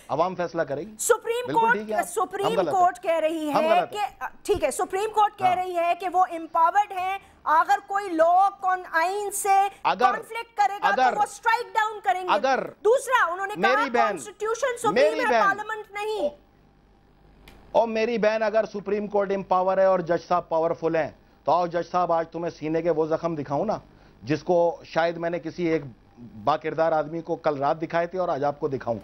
عوام فیصلہ کرے گی. سپریم کورٹ کہہ رہی ہے کہ ٹھیک ہے، سپریم کورٹ کہہ رہی ہے کہ وہ امپاورڈ ہیں، اگر کوئی لا آئین سے کانفلکٹ کرے گا تو وہ سٹرائک ڈاؤن کریں گے. دوسرا انہوں نے کہا کانسٹیٹیوشن سپریم ہے، پارلیمنٹ نہیں. اور میری بہن اگر سپریم کورٹ امپاور ہے اور جج صاحب پاورفل ہیں تو آؤ جج صاحب آج تمہیں سینے کے وہ زخم دکھاؤں نا جس کو شاید میں نے کسی ایک باکردار آدمی کو کل رات دکھائے تھے اور آج آپ کو دکھاؤں.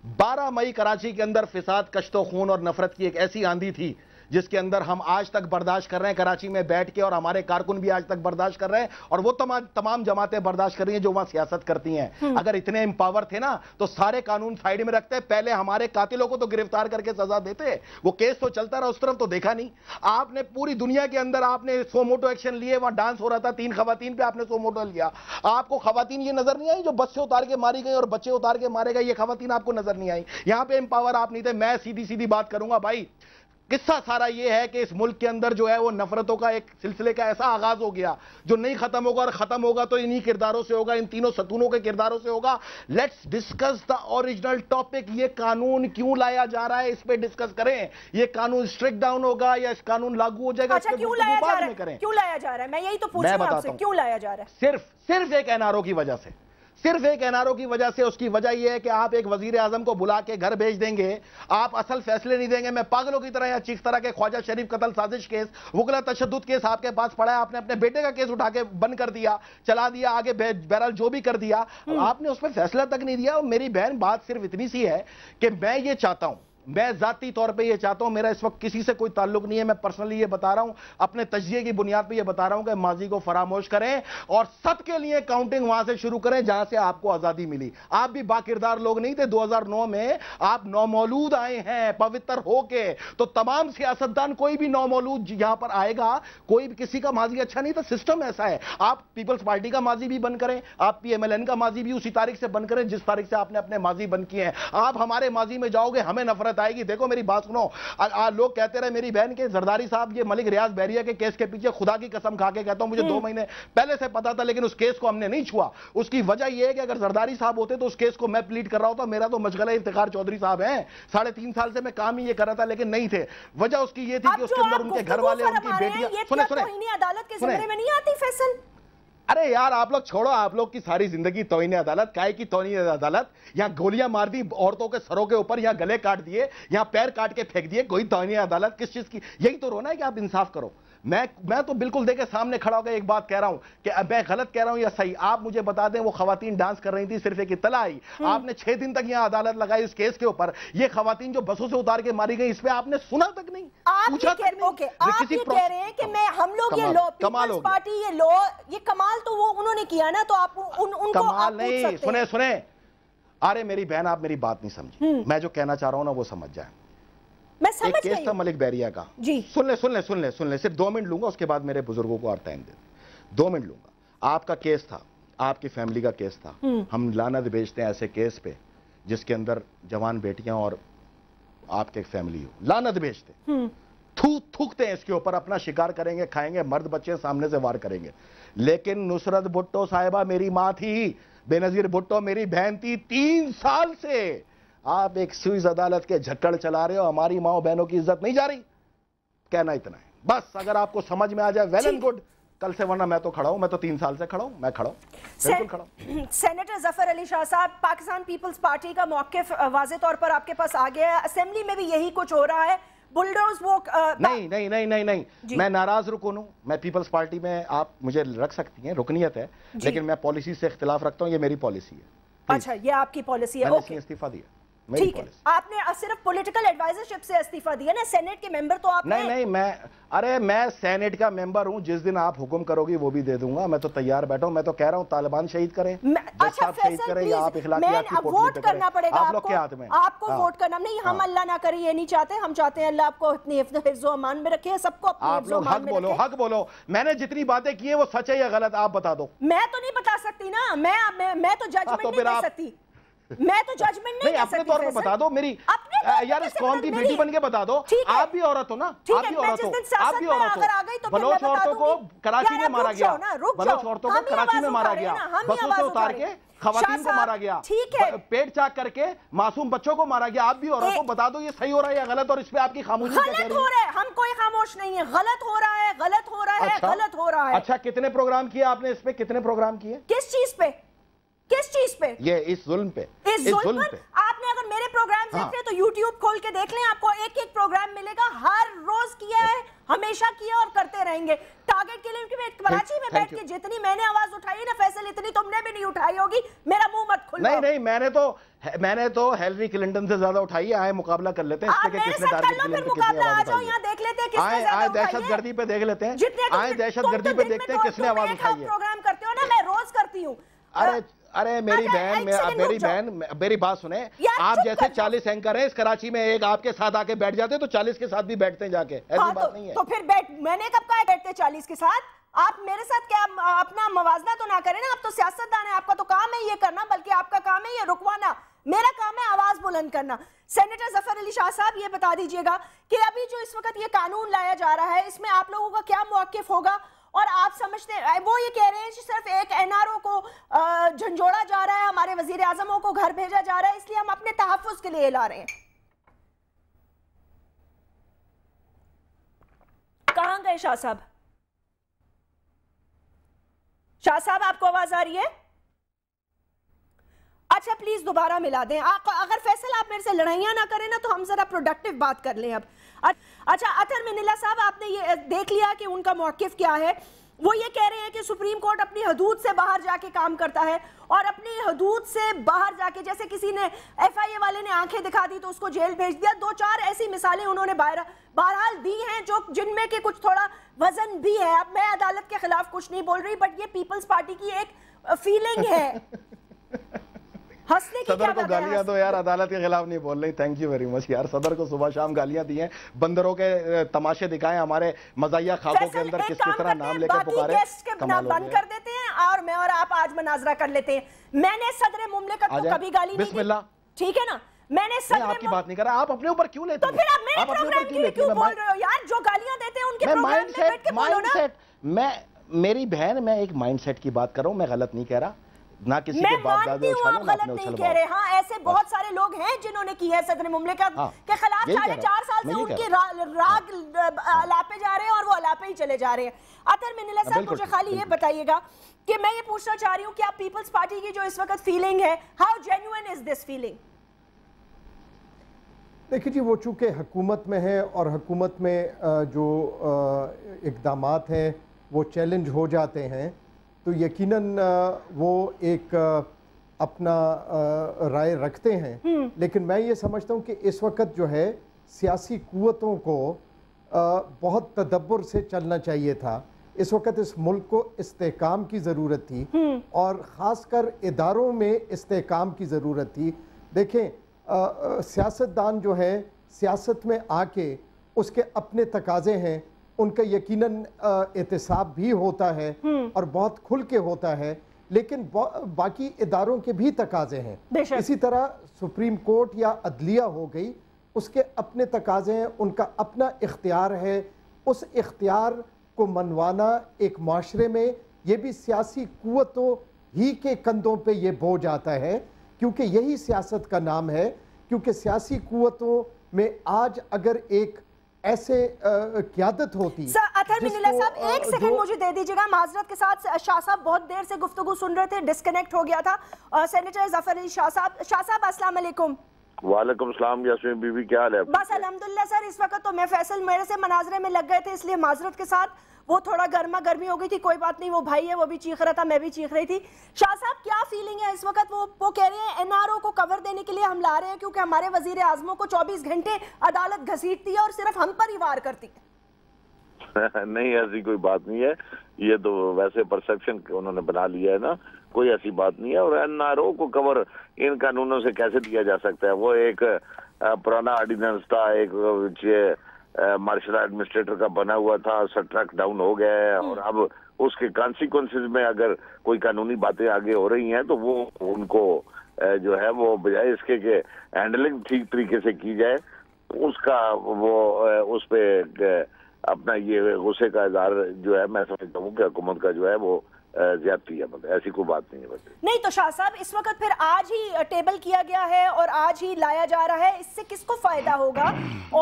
12 مئی کراچی کے اندر فساد، کشت و خون اور نفرت کی ایک ایسی آندھی تھی جس کے اندر ہم آج تک برداشت کر رہے ہیں کراچی میں بیٹھ کے، اور ہمارے کارکن بھی آج تک برداشت کر رہے ہیں، اور وہ تمام جماعتیں برداشت کر رہی ہیں جو وہاں سیاست کرتی ہیں. اگر اتنے امپاور تھے نا تو سارے قانون سائیڈ میں رکھتے، پہلے ہمارے قاتلوں کو تو گرفتار کر کے سزا دیتے. وہ کیس تو چلتا رہا، اس طرف تو دیکھا نہیں. آپ نے پوری دنیا کے اندر آپ نے سو موٹو ایکشن لیے، وہاں ڈانس ہو رہا تھا 3 خواتین پہ، آپ نے سو موٹو لیا. آپ کو خواتین یہ نظر نہیں آئی جو بس سے اتار کے ماری گئی اور بچے اتار کے مارے گئے؟ یہ خواتین آپ کو نظر نہیں آئی؟ یہاں پہ امپاور آپ نہیں تھے. میں سیدھی بات کروں گا بھائی، قصہ سارا یہ ہے کہ اس ملک کے اندر جو ہے وہ نفرتوں کا ایک سلسلے کا ایسا آغاز ہو گیا جو نہیں ختم ہوگا، اور ختم ہوگا تو انہی کرداروں سے ہوگا، ان تینوں ستونوں کے کرداروں سے ہوگا. Let's discuss the original topic. یہ قانون کیوں لایا جا رہا ہے اس پہ ڈسکس کریں. یہ قانون اسٹرک ڈاؤن ہوگا یا اس قانون لاگو ہو جائے گا؟ اچھا کیوں لایا جا رہا ہے؟ کیوں لایا جا رہا ہے؟ میں یہی تو پوچھ رہا ہوں آپ سے، کیوں لایا جا رہا ہے؟ صرف ایک این آر او کی وجہ سے. صرف ایک این آر او کی وجہ سے. اس کی وجہ یہ ہے کہ آپ ایک وزیر اعظم کو بلا کے گھر بھیج دیں گے، آپ اصل فیصلے نہیں دیں گے. میں پاگلوں کی طرح یا چیخ طرح کے خواجہ شریف قتل سازش کیس، وکلا تشدد کیس آپ کے پاس پڑا ہے، آپ نے اپنے بیٹے کا کیس اٹھا کے بند کر دیا، چلا دیا آگے، بہرحال جو بھی کر دیا، آپ نے اس پہ فیصلہ تک نہیں دیا. اور میری بہن بات صرف اتنی سی ہے کہ میں یہ چاہتا ہوں، میں ذاتی طور پہ یہ چاہتا ہوں، میرا اس وقت کسی سے کوئی تعلق نہیں ہے، میں پرسنلی یہ بتا رہا ہوں، اپنے تجزیے کی بنیاد پہ یہ بتا رہا ہوں کہ ماضی کو فراموش کریں اور سب کے لیے کاؤنٹنگ وہاں سے شروع کریں جہاں سے آپ کو آزادی ملی. آپ بھی باکردار لوگ نہیں تھے. 2009 میں آپ نومولود آئے ہیں پوتر ہو کے، تو تمام سیاستدان کوئی بھی نومولود یہاں پر آئے گا، کوئی بھی کسی کا ماضی اچھا نہیں تھا. سسٹم ایسا ہے. آپ پیپلز پارٹی کا ماضی بھی بند کریں، آپ پی ایم ایل این کا ماضی بھی اسی تاریخ سے بند کریں جس تاریخ سے آپ نے اپنے ماضی بند کیے ہیں. آپ ہمارے ماضی میں جاؤ گے ہمیں نفرت آئے گی. دیکھو میری بات سنو، لوگ کہتے رہے میری بہن کے زرداری صاحب یہ ملک ریاض بحریہ کے کیس کے پیچھے، خدا کی قسم کھا کے کہتا ہوں مجھے 2 مہینے پہلے سے پتا تھا، لیکن اس کیس کو ہم نے نہیں چھوا. اس کی وجہ یہ ہے کہ اگر زرداری صاحب ہوتے تو اس کیس کو میں پلیڈ کر رہا ہوتا. میرا تو مشغلہ افتخار چودھری صاحب ہیں، 3.5 سال سے میں کام ہی یہ کر رہا تھا، لیکن نہیں تھے. وجہ اس کی یہ تھی کہ اس کے اندر ان کے گھر والے، ان کی بیٹیاں. توہین عدالت کے زمرے میں نہیں آتی فیصل؟ ارے یار آپ لوگ چھوڑو، آپ لوگ کی ساری زندگی توہین عدالت. کائے کی توہین عدالت؟ یہاں گولیاں مار دی عورتوں کے سروں کے اوپر، یہاں گلے کاٹ دیے، یہاں پیر کاٹ کے پھینک دیے. کوئی توہین عدالت کس چیز کی؟ یہی تو رونا ہے کہ آپ انصاف کرو. میں تو بالکل دیکھے سامنے کھڑا ہو کے ایک بات کہہ رہا ہوں کہ میں غلط کہہ رہا ہوں یا صحیح. آپ مجھے بتا دیں وہ خواتین ڈانس کر رہی تھی، صرف ایک اطلاع آئی، آپ نے 6 دن تک یہاں عدالت لگائی اس کیس کے اوپر. یہ خواتین جو بسوں سے اتار کے ماری گئی اس پہ آپ نے سنا تک نہیں، پوچھا تک نہیں. آپ یہ کہہ رہے ہیں کہ ہم لوگ یہ لو پیپلز پارٹی یہ کمال تو وہ انہوں نے کیا نا، تو آپ ان کو کمال نہیں. سنیں ارے میری بہن آپ میری بات نہیں سمجھی. میں جو کہنا چاہ رہا ہوں نا وہ سمجھ جائیں. ایک کیس تھا ملک بحریہ کا. سن لیں صرف 2 منٹ لوں گا، اس کے بعد میرے بزرگوں کو اور ٹائم دے دیں. 2 منٹ لوں گا. آپ کا کیس تھا، آپ کی فیملی کا کیس تھا. ہم لعنت بھیجتے ہیں ایسے کیس پہ جس کے اندر جوان بیٹیاں اور آپ کے فیملی ہو. لعنت بھیجتے، تھوکتے ہیں اس کے اوپر، اپنا شکار کریں گے، کھائیں گے، مرد بچے سامنے سے وار کریں گے. لیکن نصرت بھٹو صاحبہ میری ماں تھی، بے نظیر بھٹو میری بہن تھی. 3 سال سے آپ ایک سوئز عدالت کے جھکڑ چلا رہے ہو. ہماری ماں بہنوں کی عزت نہیں جا رہی. کہنا اتنا ہے بس. اگر آپ کو سمجھ میں آ جائے ویل اینڈ گڈ. کل سے ورنہ میں تو کھڑا ہوں، میں تو 3 سال سے کھڑا ہوں، میں کھڑا ہوں، بالکل کھڑا ہوں. سینیٹر ظفر علی شاہ صاحب، پاکستان پیپلز پارٹی کا موقف واضح طور پر آپ کے پاس آ گیا ہے. اسمبلی میں بھی یہی کچھ ہو رہا ہے. بلڈوز وہ نہیں میں ناراض رکن ہوں. میں پیپلز پارٹی میں آپ مجھے رکھ سکتی ہیں، رکنیت ہے، لیکن میں پالیسی سے اختلاف رکھتا ہوں. یہ میری پالیسی ہے. اچھا یہ آپ کی پالیسی ہے. میں نے استعفیٰ دیا. ٹھیک ہے، آپ نے صرف پولیٹیکل ایڈوائزرشپ سے استعفیٰ دیا نا، سینیٹ کے ممبر تو آپ نے. نہیں میں سینیٹ کا ممبر ہوں. جس دن آپ حکم کرو گی وہ بھی دے دوں گا. میں تو تیار بیٹھا ہوں. میں تو کہہ رہا ہوں طالبان شہید کریں، اچھا فیصل پلیز ووٹ کرنا پڑے گا آپ کو. آپ کو ووٹ کرنا نہیں، ہم اللہ نہ کرے یہ نہیں چاہتے. ہم چاہتے ہیں اللہ آپ کو اتنی حفظ و امان میں رکھے، سب کو اپنے حفظ و امان میں رکھے. حق بولو. میں نے جتنی باتیں کی ہیں وہ سچ ہے یا غلط آپ بتا دو. میں تو نہیں بتا سکتی نا، میں تو ججمنٹ نہیں کر سکتی. میں تو ججمنٹ نہیں کر سکتی. اپنے طور پہ بتا دو. میری اپنے یار اس قوم کی بیٹی بن کے بتا دو, آپ بھی عورت ہو نا, آپ بھی عورت ہو. بلوچ عورتوں کو کراچی میں مارا گیا, بلوچ عورتوں کو کراچی میں مارا گیا, بسوں سے اتار کے خواتین کو مارا گیا, پیٹ چاک کر کے معصوم بچوں کو مارا گیا. آپ بھی عورت ہو, بتا دو یہ صحیح ہو رہا ہے یا غلط, اور اس پہ آپ کی خاموشی کیا کہہ رہی ہے؟ ہم کوئی خاموش نہیں ہے, غلط ہو رہا ہے, غلط ہو رہا ہے, غلط ہو رہا ہے. اچھا کتنے پروگرام کیے آپ نے اس پہ, کتنے پروگرام کیے, کس چیز پہ, کس چیز پہ؟ یہ اس ظلم پہ, اس ظلم پہ. آپ نے اگر میرے پروگرام دیکھتے ہیں تو یوٹیوب کھول کے دیکھ لیں, آپ کو ایک ایک پروگرام ملے گا, ہر روز کیا ہے, ہمیشہ کیا اور کرتے رہیں گے. ٹارگٹ کلنگ میں کراچی میں بیٹھ کے جتنی میں نے آواز اٹھائی نا فیصل, اتنی تم نے بھی نہیں اٹھائی ہوگی. میرا منہ مت کھلواؤ. نہیں میں نے تو ہیلری کلنٹن سے زیادہ اٹھائی ہے. آئے مقابلہ کر لیتے ہیں اس پہ کہ کس نے ٹارگٹ کلنگ پہ کتنی آواز اٹھائی ہے. آئے دہشت گردی پہ دیکھ لیتے ہیں, آئے دہشت گردی پہ دیکھتے ہیں کس نے آواز اٹھائی ہے. پروگرام کرتے ہو نا, میں روز کرتی ہوں. ارے میری بہن میری بات سنیں, آپ جیسے 40 اینکر ہیں اس کراچی میں, ایک آپ کے ساتھ آ کے بیٹھ جاتے تو 40 کے ساتھ بھی بیٹھتے ہیں جا کے, ایسی بات نہیں ہے. تو پھر میں نے کب کہا بیٹھتے 40 کے ساتھ؟ آپ میرے ساتھ کیا اپنا موازنہ تو نہ کریں نا, آپ تو سیاستدان ہیں, آپ کا تو کام ہے یہ کرنا, بلکہ آپ کا کام ہے یہ رکوانا, میرا کام ہے آواز بلند کرنا. سینیٹر ظفر علی شاہ صاحب یہ بتا دیجئے گا کہ ابھی جو اس وقت یہ قانون لایا جا رہا ہے, اس میں آپ لوگوں کا کیا موقف ہوگا؟ اور آپ سمجھتے ہیں, وہ یہ کہہ رہے ہیں کہ صرف ایک این آر او کو جھنجھوڑا جا رہا ہے, ہمارے وزیر اعظموں کو گھر بھیجا جا رہا ہے, اس لیے ہم اپنے تحفظ کے لیے لا رہے ہیں. کہاں گئے شاہ صاحب؟ شاہ صاحب آپ کو آواز آ رہی ہے؟ اچھا پلیز دوبارہ ملا دیں. اگر فیصل آپ میرے سے لڑائیاں نہ کریں نا تو ہم ذرا پروڈکٹیو بات کر لیں اب. اچھا اطہر منیلا صاحب, آپ نے یہ دیکھ لیا کہ ان کا موقف کیا ہے. وہ یہ کہہ رہے ہیں کہ سپریم کورٹ اپنی حدود سے باہر جا کے کام کرتا ہے, اور اپنی حدود سے باہر جا کے, جیسے کسی نے ایف آئی اے والے نے آنکھیں دکھا دی تو اس کو جیل بھیج دیا. 2-4 ایسی مثالیں انہوں نے بہرحال دی ہیں جن میں کہ کچھ تھوڑا وزن بھی ہے. اب میں عدالت کے خلاف کچھ نہیں بول رہی, بٹ یہ پیپلز پارٹی کی ایک فیلنگ ہے. صدر کو گالیاں دو یار, عدالت کے خلاف نہیں بول رہی. تھینک یو ویری مچ یار. صدر کو صبح شام گالیاں دی ہیں, بندروں کے تماشے دکھائیں ہمارے مزاحیہ خاکوں کے اندر, کس کس طرح نام لے کے پکارے. کمال ہو بند کر دیتے ہیں اور میں اور آپ آج مناظرہ کر لیتے ہیں. میں نے صدر مملکت کو کبھی گالی نہیں دی, بسم اللہ, ٹھیک ہے نا. میں نے صدر, آپ کی بات نہیں کر رہا, آپ اپنے اوپر کیوں لیتے ہیں؟ تو پھر آپ میرے پروگرام کے لیے کیوں بول رہے ہو یار؟ جو گالیاں دیتے ہیں ان کے پروگرام میں بیٹھ کے بولو نا. میری بہن, میں ایک مائنڈ سیٹ کی بات کر رہا ہوں, میں غلط نہیں کہہ رہا. نہ کسی کے باپ دادے اچھالو, نہ اپنے اچھل کہہ رہے. ہاں ایسے بہت سارے لوگ ہیں جنہوں نے کی ہے صدر مملکت کے خلاف. 4.5 سال سے ان کی راگ الاپے جا رہے ہیں اور وہ الاپے ہی چلے جا رہے ہیں. اطہر منیلا صاحب مجھے خالی یہ بتائیے گا کہ میں یہ پوچھنا چاہ رہی ہوں کہ آپ پیپلز پارٹی کی جو اس وقت فیلنگ ہے, how genuine is this feeling? دیکھیں جی, وہ چونکہ حکومت میں ہے اور حکومت میں جو اقدامات ہیں وہ چیلنج ہو جاتے ہیں, تو یقیناً وہ ایک اپنا رائے رکھتے ہیں. لیکن میں یہ سمجھتا ہوں کہ اس وقت جو ہے سیاسی قوتوں کو بہت تدبر سے چلنا چاہیے تھا. اس وقت اس ملک کو استحکام کی ضرورت تھی, اور خاص کر اداروں میں استحکام کی ضرورت تھی. دیکھیں سیاستدان جو ہے سیاست میں آ کے اس کے اپنے تقاضے ہیں, ان کا یقیناً احتساب بھی ہوتا ہے اور بہت کھل کے ہوتا ہے, لیکن باقی اداروں کے بھی تقاضے ہیں. اسی طرح سپریم کورٹ یا عدلیہ ہو گئی, اس کے اپنے تقاضے ہیں, ان کا اپنا اختیار ہے. اس اختیار کو منوانا ایک معاشرے میں, یہ بھی سیاسی قوتوں ہی کے کندھوں پہ یہ بوجھ آتا ہے, کیونکہ یہی سیاست کا نام ہے. کیونکہ سیاسی قوتوں میں آج اگر ایک ایسے قیادت ہوتی. اطہر منیلا صاحب ایک سیکنڈ مجھے دے دیجئے گا, معذرت کے ساتھ. شاہ صاحب بہت دیر سے گفتگو سن رہے تھے, ڈسکنیکٹ ہو گیا تھا. سینیٹر ظفر علی شاہ صاحب. شاہ صاحب السلام علیکم. وعلیکم السلام یاسمین بی بی, کیا حال ہے؟ بس الحمدللہ سر. اس وقت تو میں فیصل میرے سے مناظرے میں لگ گئے تھے, اس لیے معذرت کے ساتھ وہ تھوڑا گرما گرمی ہو گئی تھی. کوئی بات نہیں, وہ بھائی ہے, وہ بھی چیخ رہا تھا, میں بھی چیخ رہی تھی. شاہ صاحب کیا فیلنگ ہے اس وقت؟ وہ کہہ رہے ہیں این آر او کو کور دینے کے لیے ہم لا رہے ہیں کیونکہ ہمارے وزیر اعظموں کو 24 گھنٹے عدالت گھسیٹتی ہے اور صرف ہم پر ہی وار کرتی ہے. نہیں, ایسی کوئی بات نہیں ہے. یہ تو ویسے پرسپشن انہوں نے بنا لیا ہے نا, کوئی ایسی بات نہیں ہے. اور این آر او کو کور ان قانونوں سے کیسے دیا جا سکتا ہے؟ وہ ایک پرانا آرڈیننس تھا, ایک مارشل ایڈمنسٹریٹر کا بنا ہوا تھا, سٹرک ڈاؤن ہو گیا ہے, اور اب اس کے کانسیکوینسز میں اگر کوئی قانونی باتیں آگے ہو رہی ہیں تو وہ ان کو جو ہے وہ بجائے اس کے کہ ہینڈلنگ ٹھیک طریقے سے کی جائے اس کا وہ اس پہ اپنا یہ غصے کا اظہار جو ہے میں سمجھتا ہوں کہ حکومت کا جو ہے وہ زیادتی ہے، مطلب ایسی کوئی بات نہیں ہے۔ نہیں تو شاہ صاحب اس وقت پھر آج ہی ٹیبل کیا گیا ہے اور آج ہی لایا جا رہا ہے، اس سے کس کو فائدہ ہوگا؟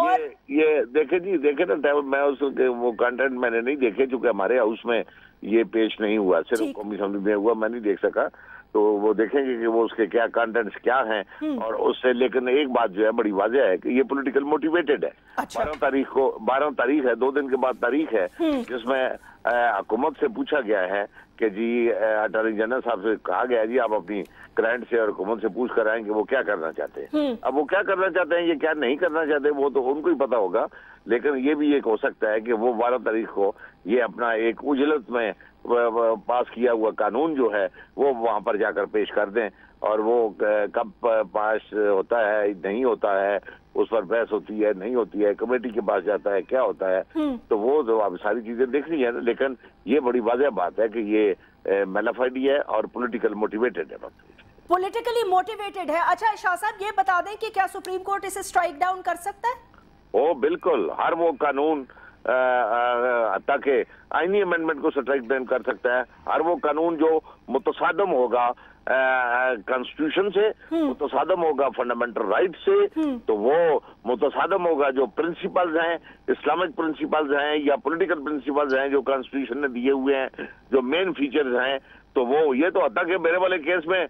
اور یہ دیکھیں نا ٹیبل، میں اس وہ کنٹینٹ میں نے نہیں دیکھے چونکہ ہمارے ہاؤس میں یہ پیش نہیں ہوا، صرف قومی اسمبلی میں ہوا، میں نہیں دیکھ سکا، تو وہ دیکھیں گے کہ وہ اس کے کیا کنٹینٹس کیا ہیں اور اس سے، لیکن ایک بات جو ہے بڑی واضح ہے کہ یہ پولیٹیکل موٹیویٹڈ ہے۔ 12 تاریخ ہے، 2 دن کے بعد تاریخ ہے جس میں حکومت سے پوچھا گیا ہے کہ جی اٹارنی جنرل صاحب سے کہا گیا جی آپ اپنی کلائنٹ سے اور حکومت سے پوچھ کر آئیں کہ وہ کیا کرنا چاہتے ہیں۔ اب وہ کیا کرنا چاہتے ہیں، یہ کیا نہیں کرنا چاہتے، وہ تو ان کو ہی پتا ہوگا، لیکن یہ بھی ایک ہو سکتا ہے کہ وہ 12 تاریخ کو یہ اپنا ایک اجلت میں پاس کیا ہوا قانون جو ہے وہ وہاں پر جا کر پیش کر دیں، اور وہ کب پاس ہوتا ہے نہیں ہوتا ہے، اس پر بحث ہوتی ہے نہیں ہوتی ہے، کمیٹی کے پاس جاتا ہے کیا ہوتا ہے، تو وہ جو اب ساری چیزیں دیکھنی ہے، لیکن یہ بڑی واضح بات ہے کہ یہ میلافائڈ ہے اور پولیٹیکل موٹیویٹڈ ہے۔ پولیٹیکلی موٹیویٹڈ ہے۔ اچھا شاہ صاحب یہ بتا دیں کہ کیا سپریم کورٹ اسے اسٹرائک ڈاؤن کر سکتا ہے؟ بالکل، ہر وہ قانون حتیٰ کہ آئینی امینڈمنٹ کو اسٹرائک ڈاؤن کر سکتا ہے، ہر وہ قانون جو متصادم ہوگا کانسٹیٹیوشن سے، متصادم ہوگا فنڈامنٹل رائٹ سے، تو وہ متصادم ہوگا جو پرنسپلز ہیں، اسلامک پرنسپلز ہیں یا پولیٹیکل پرنسپلز ہیں جو کانسٹیٹیوشن نے دیے ہوئے ہیں، جو مین فیچرز ہیں، تو وہ یہ تو حتیٰ کہ میرے والے کیس میں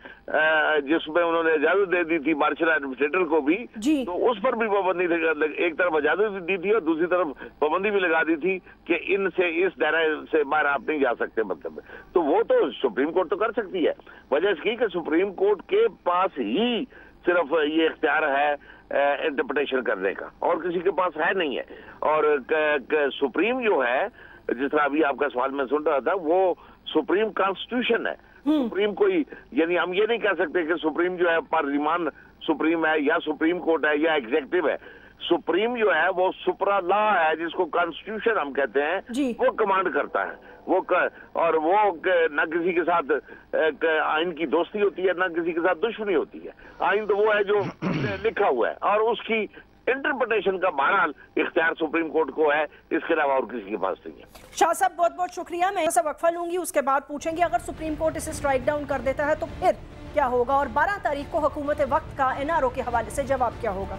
جس میں انہوں نے اجازت دے دی تھی مارشل ایڈمنسٹریٹر کو بھی، تو اس پر بھی پابندی، ایک طرف اجازت دی تھی اور دوسری طرف پابندی بھی لگا دی تھی کہ ان سے اس دائرے سے باہر آپ نہیں جا سکتے، مطلب تو وہ تو سپریم کورٹ تو کر سکتی ہے۔ وجہ اس کی کہ سپریم کورٹ کے پاس ہی صرف یہ اختیار ہے انٹرپریٹیشن کرنے کا، اور کسی کے پاس ہے نہیں ہے، اور سپریم جو ہے جس طرح ابھی آپ کا سوال میں سن رہا تھا وہ سپریم کانسٹیٹیوشن ہے، سپریم کوئی، یعنی ہم یہ نہیں کہہ سکتے کہ سپریم جو ہے پارلیمان سپریم ہے یا سپریم کورٹ ہے یا ایگزیکٹو ہے، سپریم جو ہے وہ سپرا لا ہے جس کو کانسٹیٹیوشن ہم کہتے ہیں، وہ کمانڈ کرتا ہے، اور وہ نہ کسی کے ساتھ آئین کی دوستی ہوتی ہے نہ کسی کے ساتھ دشمنی ہوتی ہے، آئین تو وہ ہے جو لکھا ہوا ہے، اور اس کی انٹرپریٹیشن کا بہرحال اختیار سپریم کورٹ کو ہے، اس کے علاوہ اور کسی کے پاس نہیں ہے۔ شاہ صاحب بہت بہت شکریہ، میں اسے وقفہ لوں گی، اس کے بعد پوچھیں گے اگر سپریم کورٹ اسے اسٹرائک ڈاؤن کر دیتا ہے تو پھر کیا ہوگا، اور 12 تاریخ کو حکومت وقت کا NRO کے حوالے سے جواب کیا ہوگا۔